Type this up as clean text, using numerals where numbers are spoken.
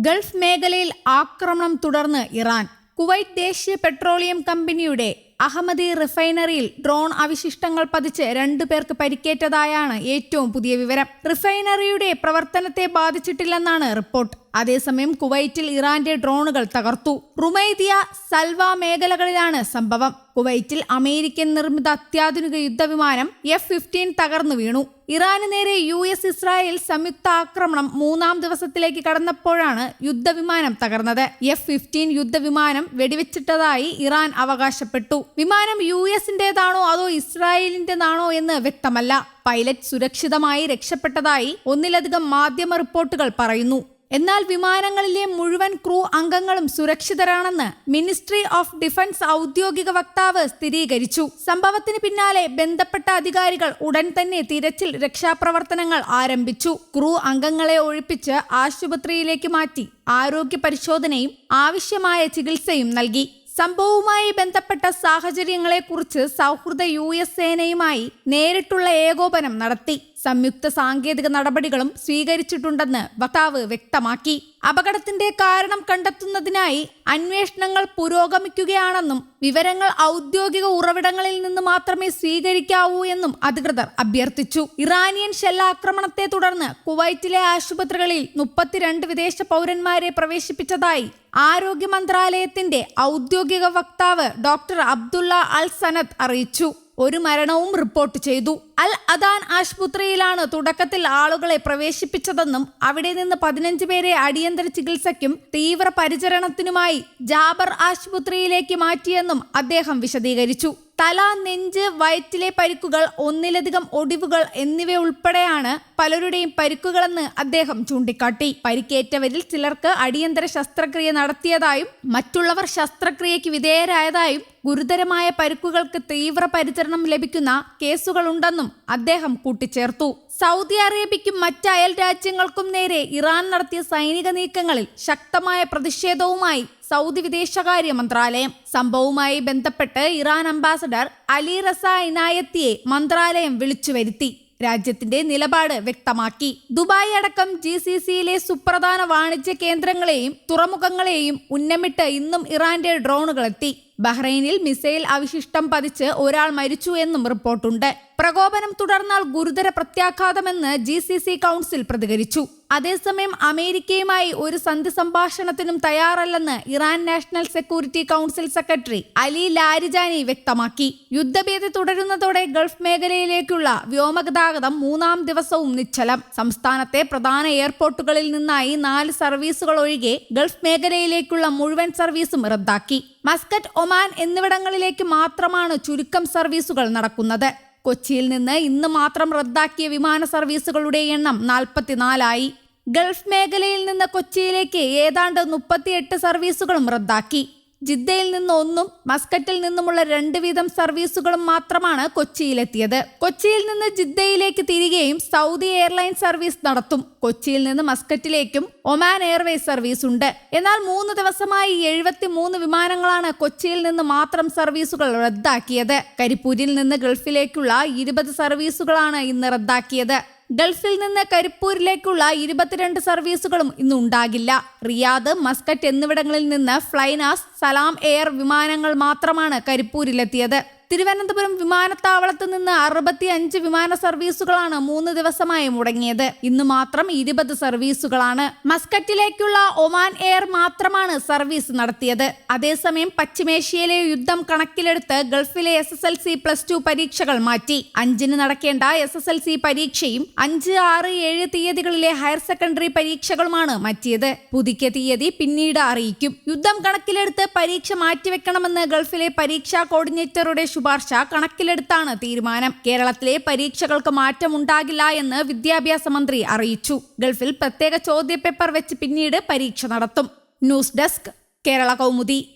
Gulf മേഖലയിൽ ആക്രമണം തുടർന്ന് ഇറാൻ. കുവൈറ്റ് ദേശീയ പെട്രോളിയം കമ്പനിയുടെ അഹമ്മദി റിഫൈനറിയിൽ ഡ്രോൺ അവശിഷ്ടങ്ങൾ പതിച്ച് 2 പേർക്ക് പരിക്കേറ്റതായാണ് ഏറ്റവും പുതിയ വിവരം. റിഫൈനറിയുടെ പ്രവർത്തനത്തെ ബാധിച്ചിട്ടില്ലെന്നാണ് റിപ്പോർട്ട്. അതേസമയം കുവൈറ്റിൽ ഇറാന്റെ ഡ്രോണുകൾ തകർത്തു. റുമൈദിയ, സൽവ മേഖലകളിലാണ് സംഭവം. കുവൈറ്റിൽ അമേരിക്കൻ നിർമ്മിത അത്യാധുനിക യുദ്ധവിമാനം F-15 തകർന്നു വീണു. ഇറാന് നേരെ US ഇസ്രായേൽ സംയുക്ത ആക്രമണം 3-ാം ദിവസത്തിലേക്ക് കടന്നപ്പോഴാണ് യുദ്ധവിമാനം തകർന്നത്. F-15 യുദ്ധവിമാനം വെടിവെച്ചിട്ടതായി ഇറാൻ അവകാശപ്പെട്ടു. വിമാനം US-ന്റേതാണോ അതോ ഇസ്രായേലിന്റേതാണോ എന്ന് വ്യക്തമല്ല. പൈലറ്റ് സുരക്ഷിതമായി രക്ഷപ്പെട്ടതായി ഒന്നിലധികം മാധ്യമ റിപ്പോർട്ടുകൾ പറയുന്നു. എന്നാൽ വിമാനങ്ങളിലെ മുഴുവൻ ക്രൂ അംഗങ്ങളും സുരക്ഷിതരാണെന്ന് മിനിസ്ട്രി ഓഫ് ഡിഫൻസ് ഔദ്യോഗിക വക്താവ് സ്ഥിരീകരിച്ചു. സംഭവത്തിന് പിന്നാലെ ബന്ധപ്പെട്ട അധികാരികൾ ഉടൻ തന്നെ തിരച്ചിൽ രക്ഷാപ്രവർത്തനങ്ങൾ ആരംഭിച്ചു. ക്രൂ അംഗങ്ങളെ ഒഴിപ്പിച്ച് ആശുപത്രിയിലേക്ക് മാറ്റി ആരോഗ്യ പരിശോധനയും ആവശ്യമായ ചികിത്സയും നൽകി. സംഭവവുമായി ബന്ധപ്പെട്ട സാഹചര്യങ്ങളെക്കുറിച്ച് സൗഹൃദ US സേനയുമായി നേരിട്ടുള്ള ഏകോപനം നടത്തി. സംയുക്ത സാങ്കേതിക നടപടികളും സ്വീകരിച്ചിട്ടുണ്ടെന്ന് വക്താവ് വ്യക്തമാക്കി. അപകടത്തിന്റെ കാരണം കണ്ടെത്തുന്നതിനായി അന്വേഷണങ്ങൾ പുരോഗമിക്കുകയാണെന്നും വിവരങ്ങൾ ഔദ്യോഗിക ഉറവിടങ്ങളിൽ നിന്ന് മാത്രമേ സ്വീകരിക്കാവൂ എന്നും അധികൃതർ അഭ്യർത്ഥിച്ചു. ഇറാനിയൻ ഷെല്ലാക്രമണത്തെ തുടർന്ന് കുവൈറ്റിലെ ആശുപത്രികളിൽ 32 വിദേശ പൗരന്മാരെ പ്രവേശിപ്പിച്ചതായി ആരോഗ്യ മന്ത്രാലയത്തിന്റെ ഔദ്യോഗിക വക്താവ് ഡോക്ടർ അബ്ദുള്ള അൽ സനദ് അറിയിച്ചു. ഒരു മരണവും റിപ്പോർട്ട് ചെയ്തു. അൽ അദാൻ ആശുപത്രിയിലാണ് തുടക്കത്തിൽ ആളുകളെ പ്രവേശിപ്പിച്ചതെന്നും അവിടെ നിന്ന് 15 പേരെ അടിയന്തര ചികിത്സയ്ക്കും തീവ്ര പരിചരണത്തിനുമായി ജാബർ ആശുപത്രിയിലേക്ക് മാറ്റിയെന്നും അദ്ദേഹം വിശദീകരിച്ചു. തല, നെഞ്ച്, വയറ്റിലെ പരിക്കുകൾ, ഒന്നിലധികം ഒടിവുകൾ എന്നിവയുൾപ്പെടെയാണ് പലരുടെയും പരിക്കുകളെന്ന് അദ്ദേഹം ചൂണ്ടിക്കാട്ടി. പരിക്കേറ്റവരിൽ ചിലർക്ക് അടിയന്തര ശസ്ത്രക്രിയ നടത്തിയതായും മറ്റുള്ളവർ ശസ്ത്രക്രിയയ്ക്ക് വിധേയരായതായും ഗുരുതരമായ പരിക്കുകൾക്ക് തീവ്ര പരിചരണം ലഭിക്കുന്ന കേസുകളുണ്ടെന്നും അദ്ദേഹം കൂട്ടിച്ചേർത്തു. സൗദി അറേബ്യയ്ക്കും മറ്റ് അയൽ രാജ്യങ്ങൾക്കും നേരെ ഇറാൻ നടത്തിയ സൈനിക നീക്കങ്ങളിൽ ശക്തമായ പ്രതിഷേധവുമായി സൗദി വിദേശകാര്യ മന്ത്രാലയം. സംഭവവുമായി ബന്ധപ്പെട്ട് ഇറാൻ അംബാസഡർ അലി റസ ഇനായത്തിയെ മന്ത്രാലയം വിളിച്ചു വരുത്തി രാജ്യത്തിന്റെ നിലപാട് വ്യക്തമാക്കി. ദുബായ് അടക്കം GCCയിലെ സുപ്രധാന വാണിജ്യ കേന്ദ്രങ്ങളെയും തുറമുഖങ്ങളെയും ഉന്നമിട്ട് ഇന്നും ഇറാന്റെ ഡ്രോണുകൾ എത്തി. ബഹ്റൈനിൽ മിസൈൽ അവശിഷ്ടം പതിച്ച് ഒരാൾ മരിച്ചു എന്നും റിപ്പോർട്ടുണ്ട്. പ്രകോപനം തുടർന്നാൽ ഗുരുതര പ്രത്യാഘാതമെന്ന് GCC കൗൺസിൽ പ്രതികരിച്ചു. അതേസമയം അമേരിക്കയുമായി ഒരു സന്ധി സംഭാഷണത്തിനും തയ്യാറല്ലെന്ന് Iran national security council secretary Ali Larijani വ്യക്തമാക്കി. യുദ്ധഭീതി തുടരുന്നതോടെ ഗൾഫ് മേഖലയിലേക്കുള്ള വ്യോമഗതാഗതം 3-ാം ദിവസവും നിശ്ചലം. സംസ്ഥാനത്തെ പ്രധാന എയർപോർട്ടുകളിൽ നിന്നായി 4 സർവീസുകൾ ഒഴികെ ഗൾഫ് മേഖലയിലേക്കുള്ള മുഴുവൻ സർവീസും റദ്ദാക്കി. മസ്കറ്റ്, ഒമാൻ എന്നിവിടങ്ങളിലേക്ക് മാത്രമാണ് ചുരുക്കം സർവീസുകൾ നടക്കുന്നത്. കൊച്ചിയിൽ നിന്ന് ഇന്ന് മാത്രം റദ്ദാക്കിയ വിമാന സർവീസുകളുടെ എണ്ണം 44 ഗൾഫ് മേഖലയിൽ നിന്ന് കൊച്ചിയിലേക്ക് ഏതാണ്ട് 38 സർവീസുകളും റദ്ദാക്കി. ജിദ്ദയിൽ നിന്ന് 1 മസ്കറ്റിൽ നിന്നുമുള്ള 2 വീതം സർവീസുകളും മാത്രമാണ് കൊച്ചിയിലെത്തിയത്. കൊച്ചിയിൽ നിന്ന് ജിദ്ദയിലേക്ക് തിരികെയും സൗദി എയർലൈൻ സർവീസ് നടത്തും. കൊച്ചിയിൽ നിന്ന് മസ്കറ്റിലേക്കും ഒമാൻ എയർവേസ് സർവീസ് ഉണ്ട്. എന്നാൽ 3 ദിവസമായി 73 വിമാനങ്ങളാണ് കൊച്ചിയിൽ നിന്ന് മാത്രം സർവീസുകൾ റദ്ദാക്കിയത്. കരിപ്പൂരിൽ നിന്ന് ഗൾഫിലേക്കുള്ള 20 സർവീസുകളാണ് ഇന്ന് റദ്ദാക്കിയത്. ഗൾഫിൽ നിന്ന് കരിപ്പൂരിലേക്കുള്ള 22 സർവീസുകളും ഇന്ന് ഉണ്ടാകില്ല. റിയാദ്, മസ്കറ്റ് എന്നിവിടങ്ങളിൽ നിന്ന് ഫ്ലൈനാസ്, സലാം എയർ വിമാനങ്ങൾ മാത്രമാണ് കരിപ്പൂരിലെത്തിയത്. തിരുവനന്തപുരം വിമാനത്താവളത്ത് നിന്ന് 65 വിമാന സർവീസുകളാണ് 3 ദിവസമായി മുടങ്ങിയത്. ഇന്ന് മാത്രം 20 സർവീസുകളാണ്. മസ്കറ്റിലേക്കുള്ള ഒമാൻ എയർ മാത്രമാണ് സർവീസ് നടത്തിയത്. അതേസമയം പശ്ചിമേഷ്യയിലെ യുദ്ധം കണക്കിലെടുത്ത് ഗൾഫിലെ SSLC+2 പരീക്ഷകൾ മാറ്റി. 5-ന് നടക്കേണ്ട SSLC പരീക്ഷയും 5, 6, 7 തീയതികളിലെ ഹയർ സെക്കൻഡറി പരീക്ഷകളുമാണ് മാറ്റിയത്. പുതുക്കിയ തീയതി പിന്നീട് അറിയിക്കും. യുദ്ധം കണക്കിലെടുത്ത് പരീക്ഷ മാറ്റിവെക്കണമെന്ന് ഗൾഫിലെ പരീക്ഷാ കോർഡിനേറ്ററുടെ ശുപാർശ കണക്കിലെടുത്താണ് തീരുമാനം. കേരളത്തിലെ പരീക്ഷകൾക്ക് മാറ്റമുണ്ടാകില്ല എന്ന് വിദ്യാഭ്യാസ മന്ത്രി അറിയിച്ചു. ഗൾഫിൽ പ്രത്യേക ചോദ്യപേപ്പർ വെച്ച് പിന്നീട് പരീക്ഷ നടത്തും. News desk, Kerala Kaumudi.